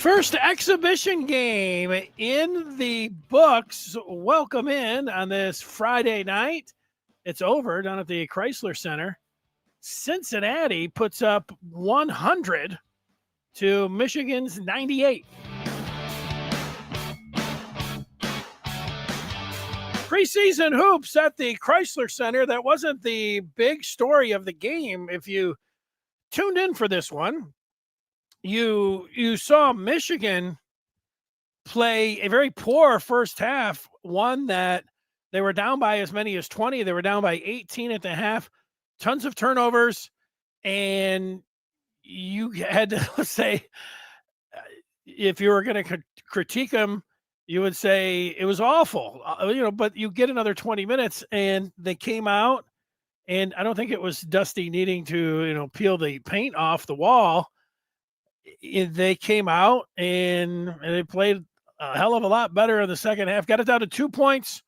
First exhibition game in the books. Welcome in on this Friday night. It's over down at the Chrysler Center. Cincinnati puts up 100 to Michigan's 98. Preseason hoops at the Chrysler Center. That wasn't the big story of the game. If you tuned in for this one, you saw Michigan play a very poor first half, one that they were down by as many as 20. They were down by 18 at the half, tons of turnovers, and you had to say, if you were going to critique them, you would say it was awful, but you get another 20 minutes and they came out, and I don't think it was Dusty needing to, peel the paint off the wall. They came out and they played a hell of a lot better in the second half. Got it down to 2 points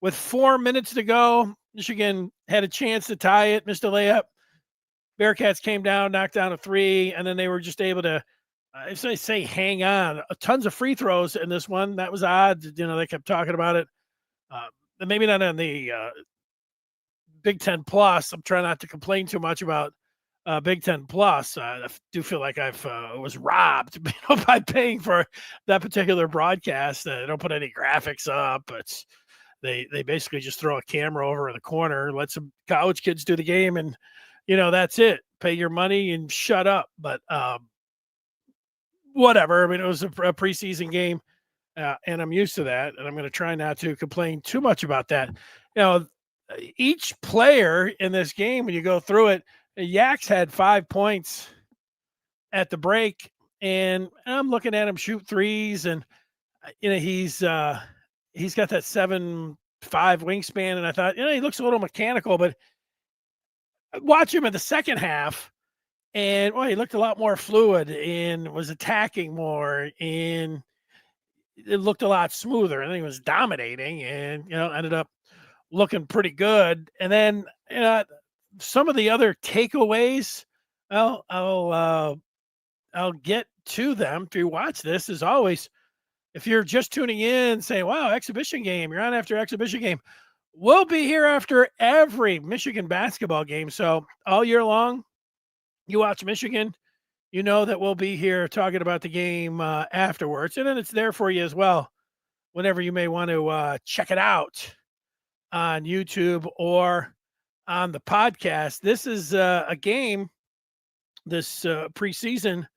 with 4 minutes to go. Michigan had a chance to tie it, missed a layup. Bearcats came down, knocked down a three, and then they were just able to, as I say, hang on. Tons of free throws in this one. That was odd. They kept talking about it. Maybe not on the Big Ten Plus. I'm trying not to complain too much about Big Ten Plus. I do feel like I've was robbed by paying for that particular broadcast. They don't put any graphics up. It's they basically just throw a camera over in the corner, let some college kids do the game, and that's it. Pay your money and shut up. But whatever. I mean, it was a preseason game, and I'm used to that, and I'm going to try not to complain too much about that. Each player in this game, when you go through it, Yaks had 5 points at the break, and I'm looking at him shoot threes, and he's got that 7'5" wingspan, and I thought, he looks a little mechanical, but watch him in the second half, and he looked a lot more fluid and was attacking more, and it looked a lot smoother. I think he was dominating, and ended up looking pretty good. And then some of the other takeaways, I'll get to them. If you watch this, as always, if you're just tuning in saying, wow, exhibition game, you're on after exhibition game, we'll be here after every Michigan basketball game. So all year long, you watch Michigan, that we'll be here talking about the game afterwards. And then it's there for you as well whenever you may want to check it out on YouTube or on the podcast. This is a game, this preseason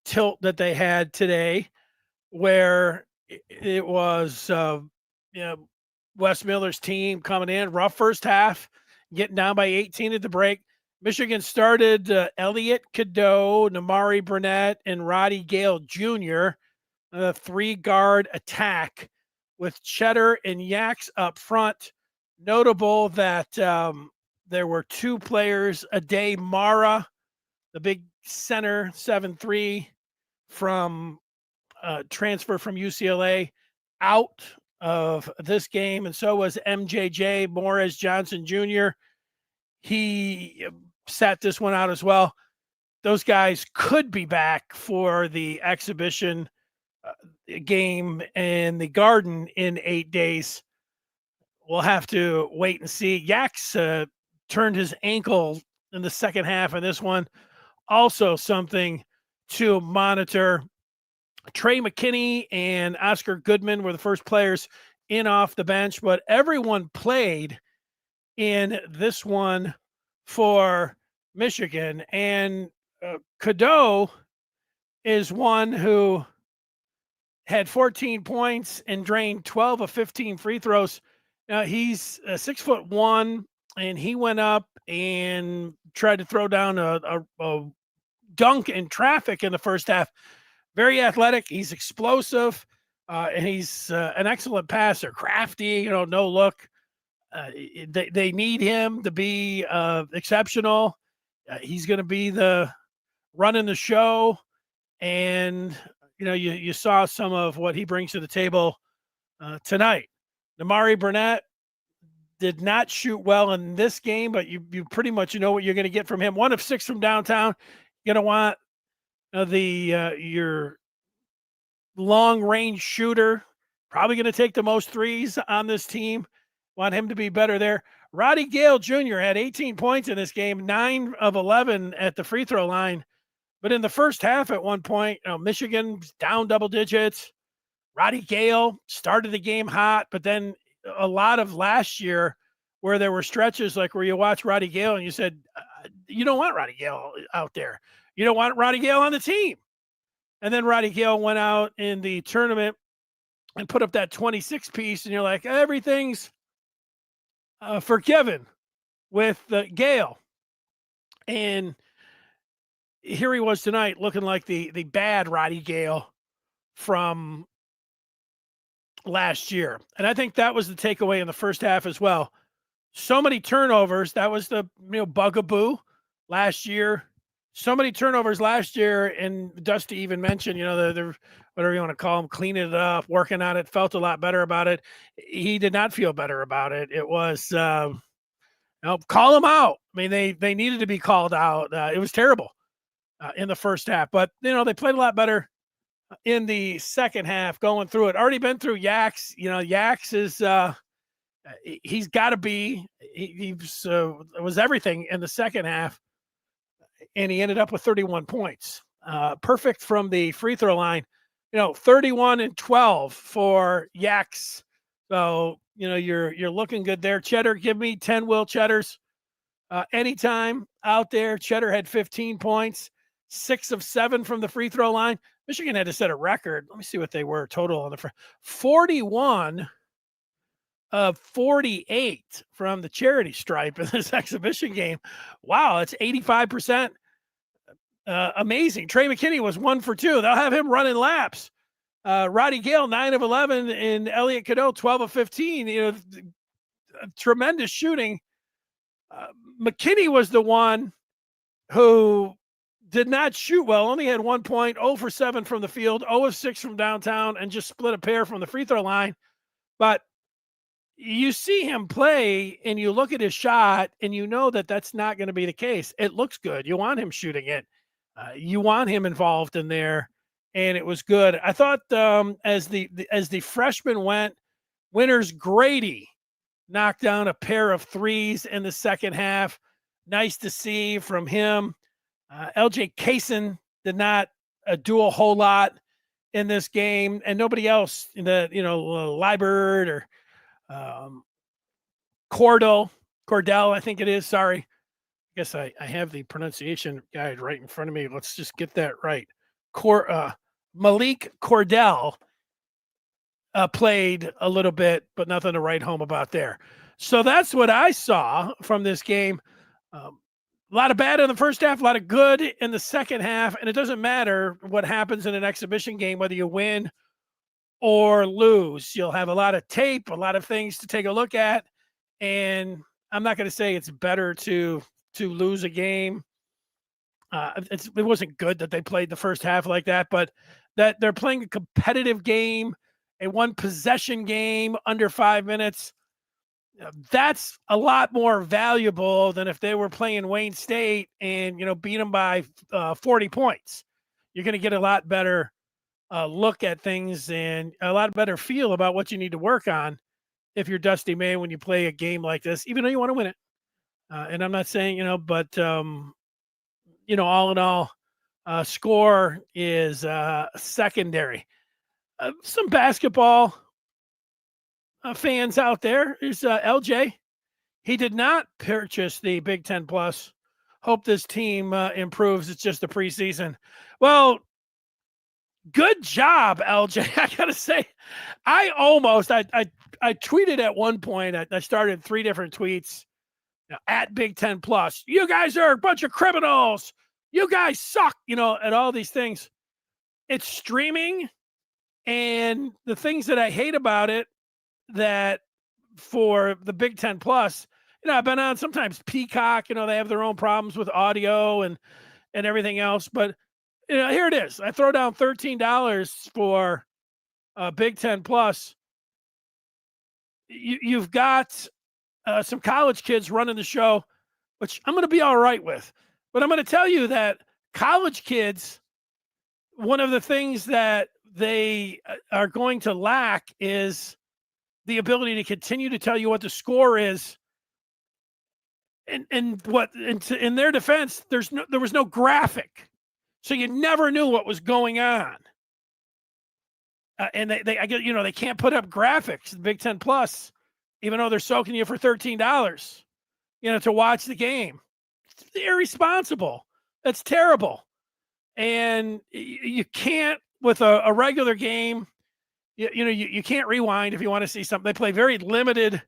tilt that they had today, where it was Wes Miller's team coming in, rough first half, getting down by 18 at the break. Michigan started Elliot Cadeau, Namari Burnett, and Roddy Gale Jr., a three-guard attack with Cheddar and Yaks up front. Notable that there were two players, Ade Mara, the big center, 7'3", from transfer from UCLA, out of this game, and so was MJJ, Morris Johnson Jr. He sat this one out as well. Those guys could be back for the exhibition game in the Garden in 8 days. We'll have to wait and see. Yaks turned his ankle in the second half of this one. Also something to monitor. Trey McKinney and Oscar Goodman were the first players in off the bench, but everyone played in this one for Michigan. And Cadeau is one who had 14 points and drained 12 of 15 free throws. He's 6'1", and he went up and tried to throw down a dunk in traffic in the first half. Very athletic. He's explosive, and he's an excellent passer. Crafty, no look. They need him to be exceptional. He's going to be the running the show, and you saw some of what he brings to the table tonight. Namari Burnett did not shoot well in this game, but you pretty much know what you're going to get from him. 1 of 6 from downtown. You're going to want your long-range shooter, probably going to take the most threes on this team. Want him to be better there. Roddy Gale Jr. had 18 points in this game, 9 of 11 at the free throw line. But in the first half at one point, Michigan's down double digits. Roddy Gale started the game hot, but then a lot of last year where there were stretches like where you watch Roddy Gale and you said, you don't want Roddy Gale out there. You don't want Roddy Gale on the team. And then Roddy Gale went out in the tournament and put up that 26 piece, and you're like, everything's forgiven with Gale. And here he was tonight looking like the bad Roddy Gale from last year. And I think that was the takeaway in the first half as well. So many turnovers. That was the bugaboo last year. So many turnovers last year. And Dusty even mentioned, the whatever you want to call them, cleaning it up, working on it, felt a lot better about it. He did not feel better about it. It was, call them out. I mean, they needed to be called out. It was terrible in the first half, but they played a lot better in the second half going through it. Already been through Yaks. Yaks is, he's got to be, he was everything in the second half, and he ended up with 31 points. Perfect from the free throw line, 31 and 12 for Yaks. So, you're looking good there. Cheddar, give me 10 Will Cheddars anytime out there. Cheddar had 15 points, 6 of 7 from the free throw line. Michigan had to set a record. Let me see what they were total on the front. 41 of 48 from the charity stripe in this exhibition game. Wow, that's 85%. Amazing. Trey McKinney was 1 for 2. They'll have him running laps. Roddy Gale, 9 of 11, and Elliot Cadeau, 12 of 15. Tremendous shooting. McKinney was the one who did not shoot well, only had 1 point, 0 for 7 from the field, 0 of 6 from downtown, and just split a pair from the free throw line. But you see him play, and you look at his shot, and you know that that's not going to be the case. It looks good. You want him shooting it. You want him involved in there, and it was good. I thought as the freshman went, Winters Grady knocked down a pair of threes in the second half. Nice to see from him. LJ Kaysen did not do a whole lot in this game, and nobody else in the Liebert or Cordell, I think it is. Sorry, I guess I have the pronunciation guide right in front of me. Let's just get that right. Malik Cordell played a little bit, but nothing to write home about there. So that's what I saw from this game. A lot of bad in the first half, a lot of good in the second half, and it doesn't matter what happens in an exhibition game, whether you win or lose. You'll have a lot of tape, a lot of things to take a look at, and I'm not going to say it's better to lose a game. It wasn't good that they played the first half like that, but that they're playing a competitive game, a one-possession game under 5 minutes. That's a lot more valuable than if they were playing Wayne State and, beat them by 40 points. You're going to get a lot better look at things and a lot better feel about what you need to work on if you're Dusty May when you play a game like this, even though you want to win it. And I'm not saying, but, all in all, score is secondary. Some basketball fans out there is LJ. He did not purchase the Big Ten Plus. Hope this team improves. It's just the preseason. Well, good job, LJ. I gotta say, I tweeted at one point. I started 3 different tweets at Big Ten Plus. You guys are a bunch of criminals. You guys suck. And all these things. It's streaming, and the things that I hate about it, that for the Big Ten Plus, I've been on sometimes Peacock, they have their own problems with audio and everything else. But, here it is. I throw down $13 for Big Ten Plus. You've got some college kids running the show, which I'm going to be all right with. But I'm going to tell you that college kids, one of the things that they are going to lack is the ability to continue to tell you what the score is. And in their defense, there was no graphic, so you never knew what was going on. And I get, they can't put up graphics, the Big Ten Plus, even though they're soaking you for $13, to watch the game. It's irresponsible. That's terrible. And you can't, with a regular game, you can't rewind if you want to see something. They play very limited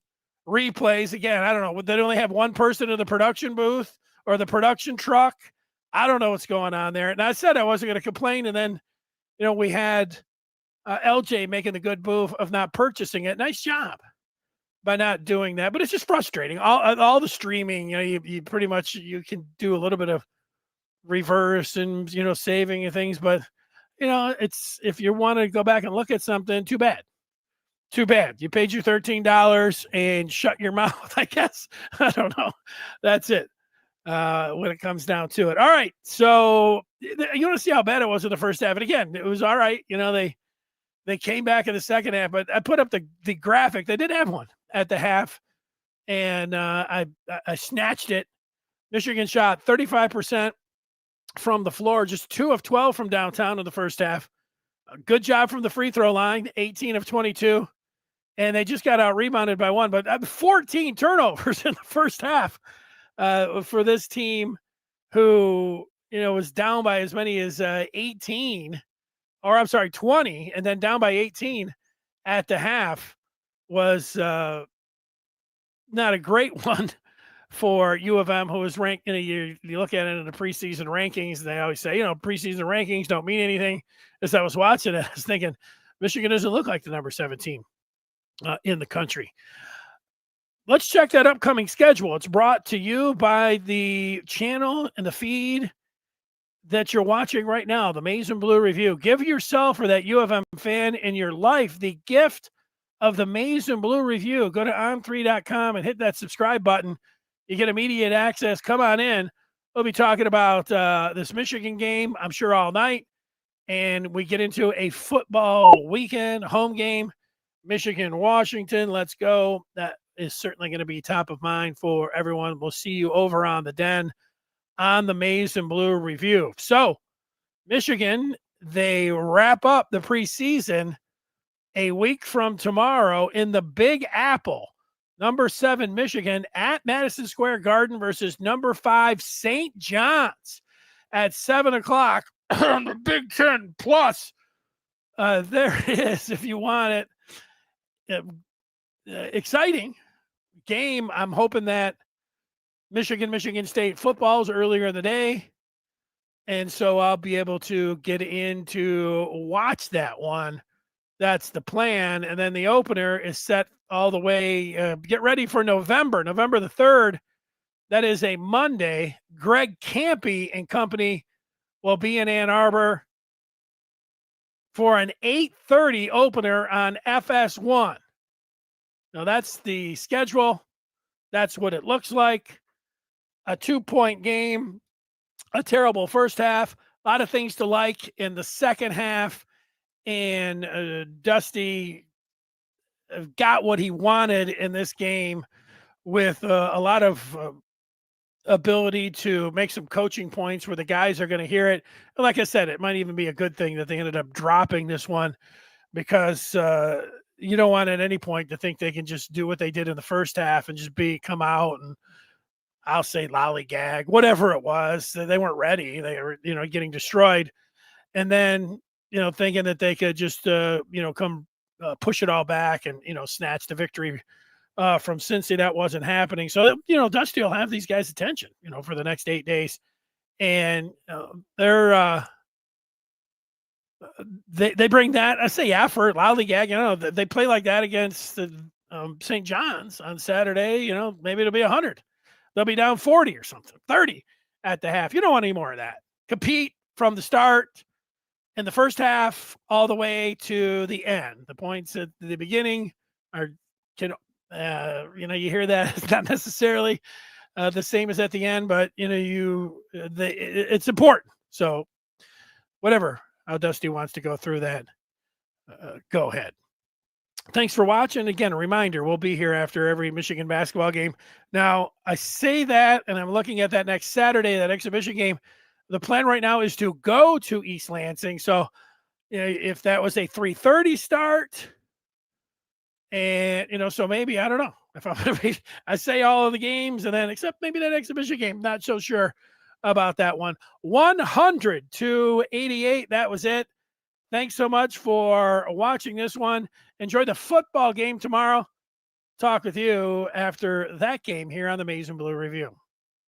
replays. Again, I don't know. Would they only have one person in the production booth or the production truck? I don't know what's going on there. And I said I wasn't going to complain. And then, we had LJ making the good move of not purchasing it. Nice job by not doing that. But it's just frustrating. All the streaming, you pretty much, you can do a little bit of reverse and, saving and things. But, it's, if you want to go back and look at something, too bad. Too bad. You paid your $13 and shut your mouth, I guess. I don't know. That's it when it comes down to it. All right. So you want to see how bad it was in the first half. And again, it was all right. They came back in the second half, but I put up the graphic. They did have one at the half, and I snatched it. Michigan shot 35% from the floor, just 2 of 12 from downtown in the first half. A good job from the free throw line, 18 of 22. And they just got out rebounded by 1, but 14 turnovers in the first half for this team who, was down by as many as 20, and then down by 18 at the half was not a great one for U of M, who was ranked. You look at it in the preseason rankings, they always say, preseason rankings don't mean anything. As I was watching it, I was thinking, Michigan doesn't look like the number 7 team in the country. Let's check that upcoming schedule. It's brought to you by the channel and the feed that you're watching right now, the Maize and Blue Review. Give yourself, or that U of M fan in your life, the gift of the Maize and Blue Review. Go to on3.com and hit that subscribe button. You get immediate access. Come on in. We'll be talking about this Michigan game, I'm sure, all night. And we get into a football weekend, home game, Michigan, Washington. Let's go. That is certainly going to be top of mind for everyone. We'll see you over on the Den on the Maize and Blue Review. So, Michigan, they wrap up the preseason a week from tomorrow in the Big Apple. Number 7, Michigan at Madison Square Garden versus number 5, St. John's at 7 o'clock on the Big Ten Plus. There it is, if you want it. Exciting game. I'm hoping that Michigan State football is earlier in the day, and so I'll be able to get in to watch that one. That's the plan. And then the opener is set all the way. Get ready for November the 3rd. That is a Monday. Greg Campy and company will be in Ann Arbor for an 8:30 opener on FS1. Now that's the schedule. That's what it looks like. A 2-point game, a terrible first half, a lot of things to like in the second half. And Dusty got what he wanted in this game with a lot of ability to make some coaching points where the guys are going to hear it. And like I said, it might even be a good thing that they ended up dropping this one, because you don't want at any point to think they can just do what they did in the first half and just come out and, I'll say, lollygag, whatever it was. They weren't ready. They were, getting destroyed. And then, thinking that they could just, come push it all back and, snatch the victory from Cincy. That wasn't happening. So, Dusty will have these guys' attention, for the next 8 days. And they're they bring that, I say, effort, lollygag, they play like that against the St. John's on Saturday. Maybe it'll be 100. They'll be down 40 or something, 30 at the half. You don't want any more of that. Compete from the start in the first half all the way to the end. The points at the beginning are, you hear that it's not necessarily the same as at the end, but it's important. So whatever, how Dusty wants to go through that, go ahead. Thanks for watching. Again, a reminder, we'll be here after every Michigan basketball game. Now, I say that, and I'm looking at that next Saturday, that exhibition game. The plan right now is to go to East Lansing. So if that was a 3:30 start, and, so maybe, I don't know. If I'm going to be, I say all of the games, and then except maybe that exhibition game, not so sure about that one. 100-88, that was it. Thanks so much for watching this one. Enjoy the football game tomorrow. Talk with you after that game here on the Maize and Blue Review.